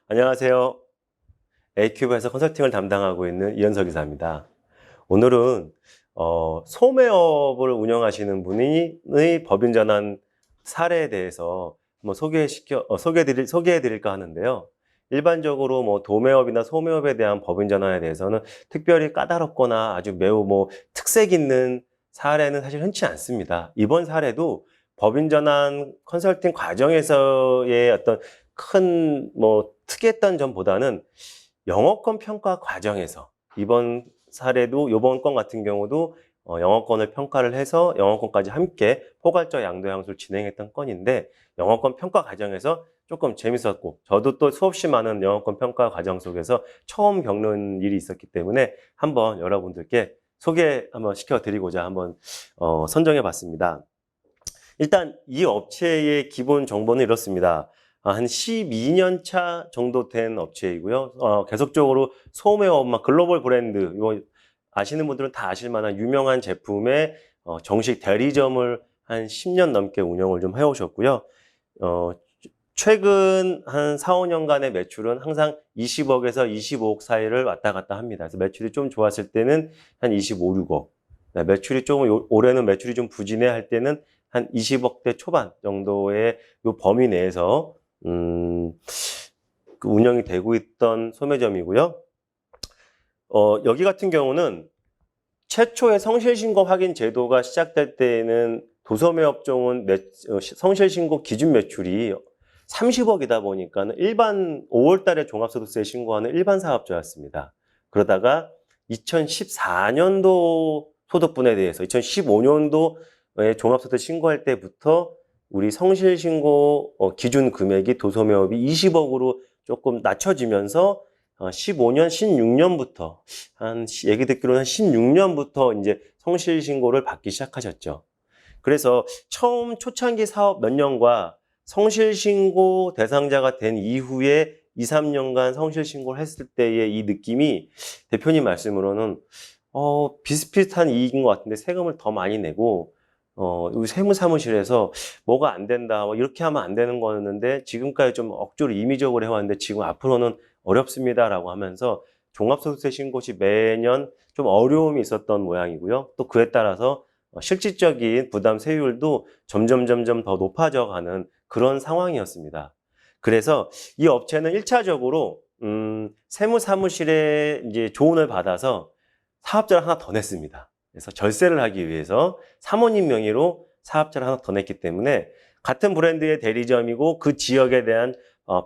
안녕하세요. A큐브에서 컨설팅을 담당하고 있는 이현석 이사입니다. 오늘은 소매업을 운영하시는 분의 법인 전환 사례에 대해서 한번 소개해드릴까 하는데요. 일반적으로 뭐 도매업이나 소매업에 대한 법인 전환에 대해서는 특별히 까다롭거나 아주 매우 특색 있는 사례는 사실 흔치 않습니다. 이번 사례도 법인 전환 컨설팅 과정에서의 어떤 큰 특이했던 점보다는 영어권 평가 과정에서 이번 건 같은 경우도 영어권을 평가를 해서 영어권까지 함께 포괄적 양도 향수를 진행했던 건인데, 영어권 평가 과정에서 조금 재밌었고, 저도 또 수없이 많은 영어권 평가 과정 속에서 처음 겪는 일이 있었기 때문에 한번 여러분들께 소개 한번 시켜드리고자 한번 선정해 봤습니다. 일단 이 업체의 기본 정보는 이렇습니다. 한 12년 차 정도 된 업체이고요. 계속적으로 소매업, 글로벌 브랜드, 이거 아시는 분들은 다 아실 만한 유명한 제품의 정식 대리점을 한 10년 넘게 운영을 좀 해오셨고요. 최근 한 4, 5년간의 매출은 항상 20억에서 25억 사이를 왔다 갔다 합니다. 그래서 매출이 좀 좋았을 때는 한 25, 6억. 매출이 올해는 매출이 좀 부진해 할 때는 한 20억대 초반 정도의 요 범위 내에서 운영이 되고 있던 소매점이고요. 여기 같은 경우는 최초의 성실신고 확인 제도가 시작될 때에는 도소매 업종은 성실신고 기준 매출이 30억이다 보니까 일반 5월 달에 종합소득세 신고하는 일반 사업자였습니다. 그러다가 2014년도 소득분에 대해서 2015년도에 종합소득 신고할 때부터 우리 성실신고 기준 금액이 도소매업이 20억으로 조금 낮춰지면서 15년, 16년부터 얘기 듣기로는 한 16년부터 이제 성실신고를 받기 시작하셨죠. 그래서 처음 초창기 사업 몇 년과 성실신고 대상자가 된 이후에 2, 3년간 성실신고를 했을 때의 이 느낌이 대표님 말씀으로는 비슷비슷한 이익인 것 같은데 세금을 더 많이 내고 우리 세무사무실에서 뭐가 안 된다, 이렇게 하면 안 되는 거였는데 지금까지 좀 억지로 임의적으로 해왔는데 지금 앞으로는 어렵습니다라고 하면서 종합소득세 신고 시 매년 좀 어려움이 있었던 모양이고요. 또 그에 따라서 실질적인 부담 세율도 점점 더 높아져 가는 그런 상황이었습니다. 그래서 이 업체는 1차적으로 세무사무실에 이제 조언을 받아서 사업자를 하나 더 냈습니다. 그래서 절세를 하기 위해서 사모님 명의로 사업자를 하나 더 냈기 때문에 같은 브랜드의 대리점이고 그 지역에 대한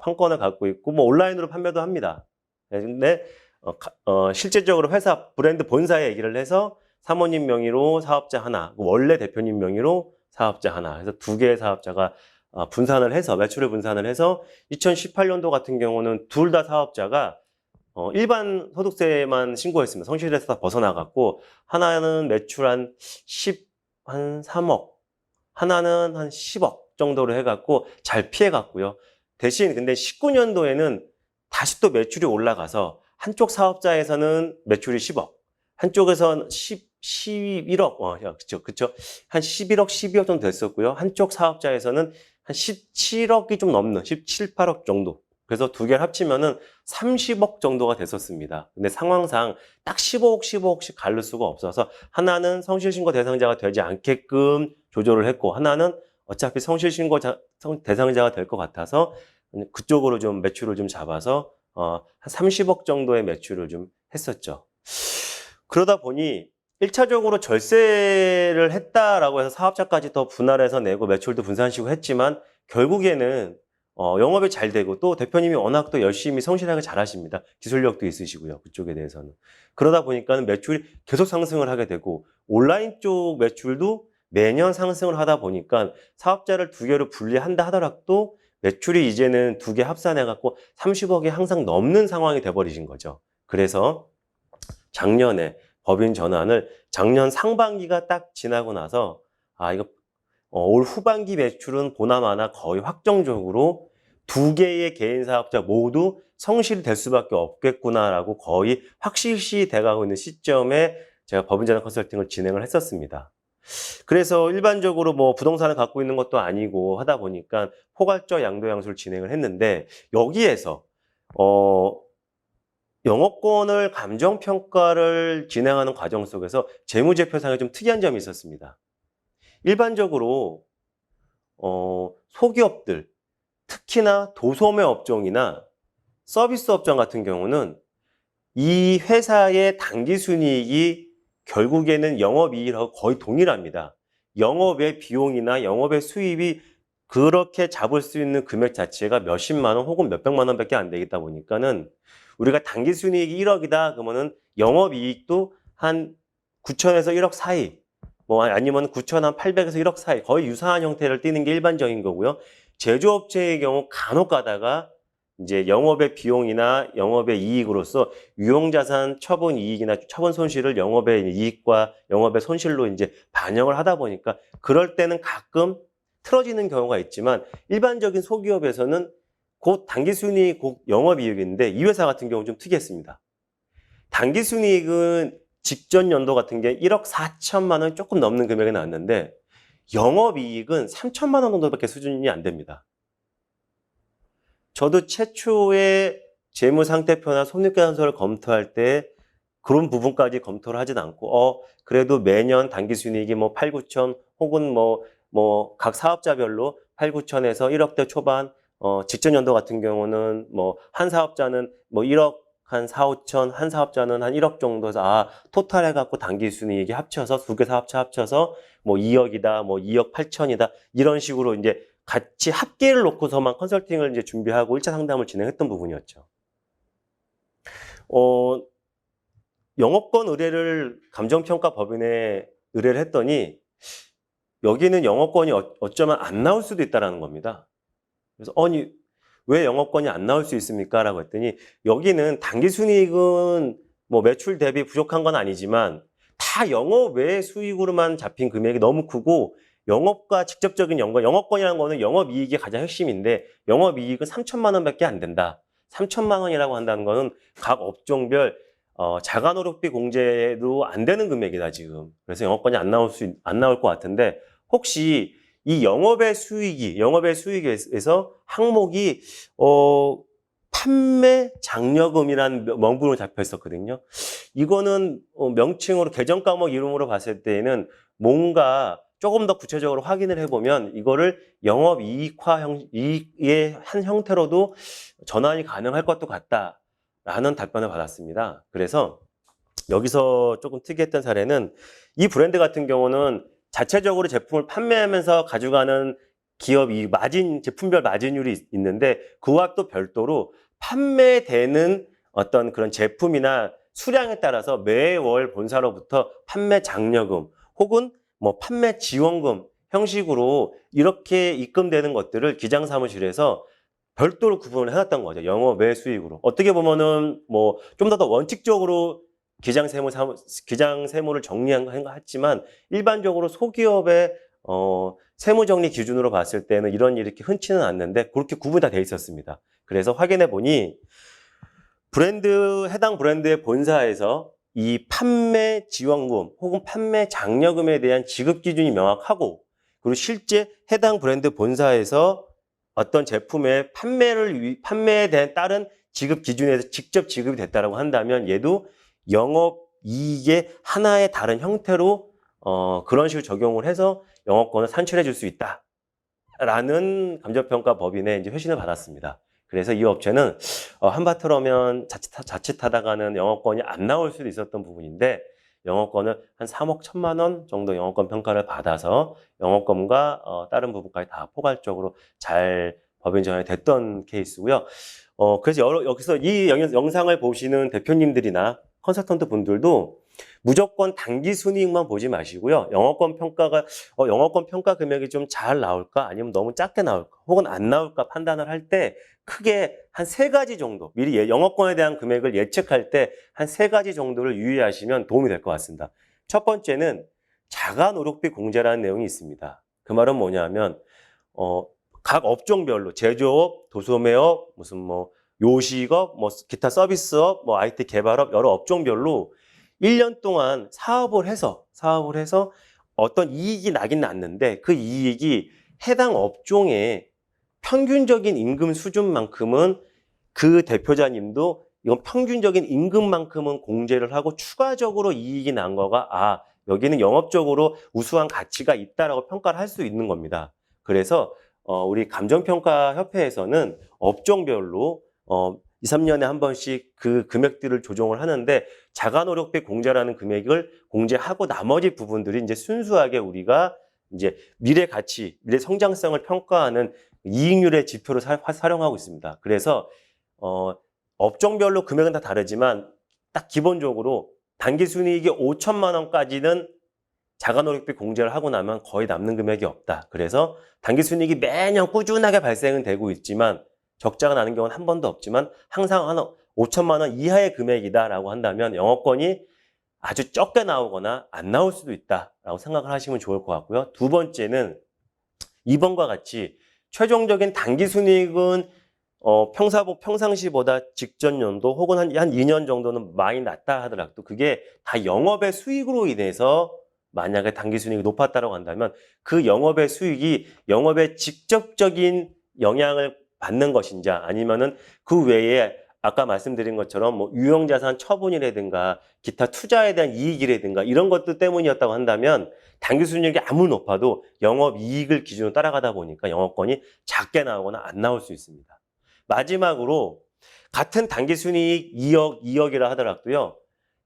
판권을 갖고 있고 온라인으로 판매도 합니다. 근데 실제적으로 회사 브랜드 본사에 얘기를 해서 사모님 명의로 사업자 하나, 원래 대표님 명의로 사업자 하나, 그래서 두 개의 사업자가 매출을 분산을 해서 2018년도 같은 경우는 둘 다 사업자가 일반 소득세만 신고했습니다. 성실에서 벗어나갔고, 하나는 매출 한 3억, 하나는 한 10억 정도로 해갖고 잘 피해갔고요. 대신 근데 19년도에는 다시 또 매출이 올라가서 한쪽 사업자에서는 매출이 10억, 한쪽에서는 11억, 그쵸. 한 11억, 12억 정도 됐었고요. 한쪽 사업자에서는 한 17억이 좀 넘는 17, 8억 정도. 그래서 두 개를 합치면은 30억 정도가 됐었습니다. 근데 상황상 딱 15억, 15억씩 가를 수가 없어서 하나는 성실신고 대상자가 되지 않게끔 조절을 했고, 하나는 어차피 성실신고 대상자가 될 것 같아서 그쪽으로 좀 매출을 좀 잡아서 한 30억 정도의 매출을 좀 했었죠. 그러다 보니 1차적으로 절세를 했다라고 해서 사업자까지 더 분할해서 내고 매출도 분산시키고 했지만 결국에는 영업이 잘 되고 또 대표님이 워낙 또 열심히 성실하게 잘하십니다. 기술력도 있으시고요. 그쪽에 대해서는. 그러다 보니까 매출이 계속 상승을 하게 되고 온라인 쪽 매출도 매년 상승을 하다 보니까 사업자를 두 개로 분리한다 하더라도 매출이 이제는 두 개 합산해갖고 30억이 항상 넘는 상황이 돼버리신 거죠. 그래서 작년에 법인 전환을 작년 상반기가 딱 지나고 나서 이거 올 후반기 매출은 보나마나 거의 확정적으로 두 개의 개인 사업자 모두 성실이 될 수밖에 없겠구나라고 거의 확실시 돼가고 있는 시점에 제가 법인 전환 컨설팅을 진행을 했었습니다. 그래서 일반적으로 부동산을 갖고 있는 것도 아니고 하다 보니까 포괄적 양도 향수를 진행을 했는데 여기에서 어, 영업권을 감정평가를 진행하는 과정 속에서 재무제표상에 좀 특이한 점이 있었습니다. 일반적으로 소기업들, 특히나 도소매 업종이나 서비스 업종 같은 경우는 이 회사의 당기순이익이 결국에는 영업이익하고 거의 동일합니다. 영업의 비용이나 영업의 수입이 그렇게 잡을 수 있는 금액 자체가 몇십만 원 혹은 몇백만 원밖에 안 되겠다 보니까는 우리가 당기순이익이 1억이다 그러면은 영업이익도 한 9천에서 1억 사이, 뭐 아니면 9천 한 800에서 1억 사이 거의 유사한 형태를 띠는 게 일반적인 거고요. 제조업체의 경우 간혹 가다가 이제 영업의 비용이나 영업의 이익으로서 유용자산 처분 이익이나 처분 손실을 영업의 이익과 영업의 손실로 이제 반영을 하다 보니까 그럴 때는 가끔 틀어지는 경우가 있지만 일반적인 소기업에서는 곧 당기순이익 곧 영업이익인데 이 회사 같은 경우는 좀 특이했습니다. 당기순이익은 직전 연도 같은 게 1억 4천만 원 조금 넘는 금액이 나왔는데 영업이익은 3천만 원 정도밖에 수준이 안 됩니다. 저도 최초의 재무상태표나 손익계산서를 검토할 때 그런 부분까지 검토를 하진 않고 그래도 매년 당기순이익이 뭐 8, 9천 혹은 각 사업자별로 8, 9천에서 1억대 초반 직전 연도 같은 경우는 뭐 한 사업자는 뭐 1억 한 4, 5천, 한 사업자는 한 1억 정도에서 토탈 해갖고 당기순이익이 합쳐서 두 개 사업체 합쳐서 뭐 2억이다, 뭐 2억 8천이다 이런 식으로 이제 같이 합계를 놓고서만 컨설팅을 이제 준비하고 1차 상담을 진행했던 부분이었죠. 영업권 의뢰를 감정평가 법인에 의뢰를 했더니 여기는 영업권이 어쩌면 안 나올 수도 있다는 겁니다. 그래서 아니 왜 영업권이 안 나올 수 있습니까? 라고 했더니 여기는 당기순이익은 뭐 매출 대비 부족한 건 아니지만 다 영업 외 수익으로만 잡힌 금액이 너무 크고 영업과 직접적인 연관, 영업권이라는 거는 영업이익이 가장 핵심인데 영업이익은 3천만 원밖에 안 된다. 3천만 원이라고 한다는 거는 각 업종별 자가노력비 공제도 안 되는 금액이다 지금. 그래서 영업권이 안 나올 것 같은데 혹시 이 영업의 수익에서 항목이 판매 장려금이라는 명분으로 잡혀 있었거든요. 이거는 명칭으로 계정 과목 이름으로 봤을 때에는 뭔가 조금 더 구체적으로 확인을 해보면 이거를 이익의 한 형태로도 전환이 가능할 것도 같다라는 답변을 받았습니다. 그래서 여기서 조금 특이했던 사례는 이 브랜드 같은 경우는 자체적으로 제품을 판매하면서 가져가는 기업이 제품별 마진율이 있는데 그와 또 별도로 판매되는 어떤 그런 제품이나 수량에 따라서 매월 본사로부터 판매 장려금 혹은 뭐 판매 지원금 형식으로 이렇게 입금되는 것들을 기장사무실에서 별도로 구분을 해놨던 거죠. 영업 외 수익으로. 어떻게 보면은 뭐 좀 더 원칙적으로 기장세무를 정리한 거 했지만 일반적으로 소기업의 세무정리 기준으로 봤을 때는 이런 일이 이렇게 흔치는 않는데 그렇게 구분이 다 돼 있었습니다. 그래서 확인해 보니 해당 브랜드의 본사에서 이 판매 지원금 혹은 판매 장려금에 대한 지급 기준이 명확하고 그리고 실제 해당 브랜드 본사에서 어떤 제품의 판매에 대한 따른 지급 기준에서 직접 지급이 됐다라고 한다면 얘도 영업이익의 하나의 다른 형태로 그런 식으로 적용을 해서 영업권을 산출해 줄 수 있다라는 감정평가 법인의 이제 회신을 받았습니다. 그래서 이 업체는 한바트로면 자칫하다가는 영업권이 안 나올 수도 있었던 부분인데 영업권을 한 3억 1천만 원 정도 영업권 평가를 받아서 영업권과 다른 부분까지 다 포괄적으로 잘 법인 전환이 됐던 케이스고요. 그래서 여기서 이 영상을 보시는 대표님들이나 컨설턴트 분들도 무조건 당기 순이익만 보지 마시고요. 영업권 평가 금액이 좀 잘 나올까 아니면 너무 작게 나올까 혹은 안 나올까 판단을 할 때 크게 한 3가지 정도 미리 영업권에 대한 금액을 예측할 때 한 3가지 정도를 유의하시면 도움이 될 것 같습니다. 첫 번째는 자가노력비 공제라는 내용이 있습니다. 그 말은 뭐냐면 각 업종별로 제조업, 도소매업, 무슨 뭐 요식업, 뭐 기타 서비스업, 뭐 IT 개발업 여러 업종별로 1년 동안 사업을 해서 어떤 이익이 나긴 났는데 그 이익이 해당 업종의 평균적인 임금 수준만큼은 그 대표자님도 이건 평균적인 임금만큼은 공제를 하고 추가적으로 이익이 난 거가 여기는 영업적으로 우수한 가치가 있다라고 평가를 할 수 있는 겁니다. 그래서 우리 감정평가협회에서는 업종별로 2, 3년에 한 번씩 그 금액들을 조정을 하는데 자가노력비 공제라는 금액을 공제하고 나머지 부분들이 이제 순수하게 우리가 이제 미래 가치, 미래 성장성을 평가하는 이익률의 지표로 활용하고 있습니다. 그래서 업종별로 금액은 다 다르지만 딱 기본적으로 당기순이익이 5천만 원까지는 자가노력비 공제를 하고 나면 거의 남는 금액이 없다. 그래서 당기순이익이 매년 꾸준하게 발생은 되고 있지만 적자가 나는 경우는 한 번도 없지만 항상 한 5천만 원 이하의 금액이다라고 한다면 영업권이 아주 적게 나오거나 안 나올 수도 있다라고 생각을 하시면 좋을 것 같고요. 두 번째는 2번과 같이 최종적인 당기순이익은 평상시보다 직전 연도 혹은 한 2년 정도는 많이 낮다 하더라도 그게 다 영업의 수익으로 인해서 만약에 당기순이익이 높았다고 한다면 그 영업의 수익이 영업의 직접적인 영향을 받는 것인지 아니면은 그 외에 아까 말씀드린 것처럼 뭐 유형자산 처분이라든가 기타 투자에 대한 이익이라든가 이런 것들 때문이었다고 한다면 당기순이익이 아무리 높아도 영업이익을 기준으로 따라가다 보니까 영업권이 작게 나오거나 안 나올 수 있습니다. 마지막으로 같은 당기순이익 2억이라 하더라도요.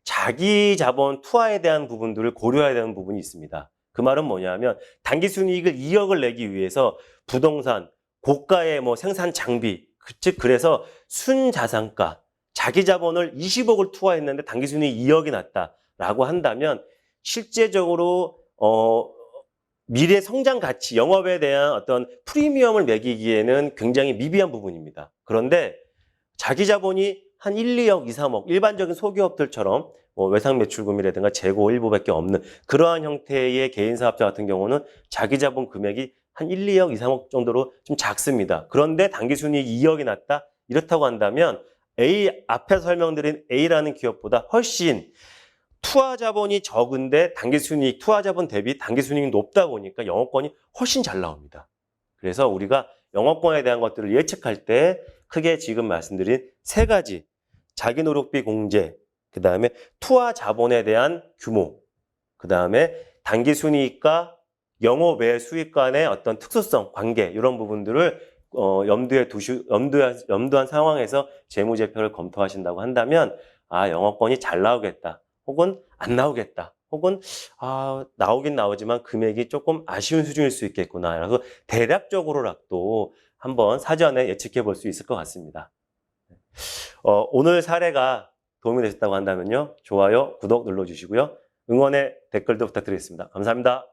자기 자본 투하에 대한 부분들을 고려해야 되는 부분이 있습니다. 그 말은 뭐냐면 당기순이익을 2억을 내기 위해서 부동산, 고가의 뭐 생산 장비, 즉 그래서 순자산가, 자기 자본을 20억을 투하했는데 당기순이익 2억이 났다라고 한다면 실제적으로 미래 성장 가치, 영업에 대한 어떤 프리미엄을 매기기에는 굉장히 미비한 부분입니다. 그런데 자기 자본이 한 1, 2억, 2, 3억, 일반적인 소기업들처럼 뭐 외상 매출금이라든가 재고 일부밖에 없는 그러한 형태의 개인 사업자 같은 경우는 자기 자본 금액이 한 1, 2억, 2, 3억 정도로 좀 작습니다. 그런데 당기순이익 2억이 났다? 이렇다고 한다면 앞에서 설명드린 A라는 기업보다 훨씬 투하 자본이 적은데 당기순이익, 투하 자본 대비 당기순이익이 높다 보니까 영업권이 훨씬 잘 나옵니다. 그래서 우리가 영업권에 대한 것들을 예측할 때 크게 지금 말씀드린 세 가지, 자기 노력비 공제, 그 다음에 투하 자본에 대한 규모, 그 다음에 당기순이익과 영업 외 수익 간의 어떤 특수성, 관계 이런 부분들을 염두한 상황에서 재무제표를 검토하신다고 한다면 영업권이 잘 나오겠다. 혹은 안 나오겠다. 혹은 나오긴 나오지만 금액이 조금 아쉬운 수준일 수 있겠구나. 그래서 대략적으로라도 한번 사전에 예측해 볼 수 있을 것 같습니다. 오늘 사례가 도움이 되셨다고 한다면요. 좋아요, 구독 눌러주시고요. 응원의 댓글도 부탁드리겠습니다. 감사합니다.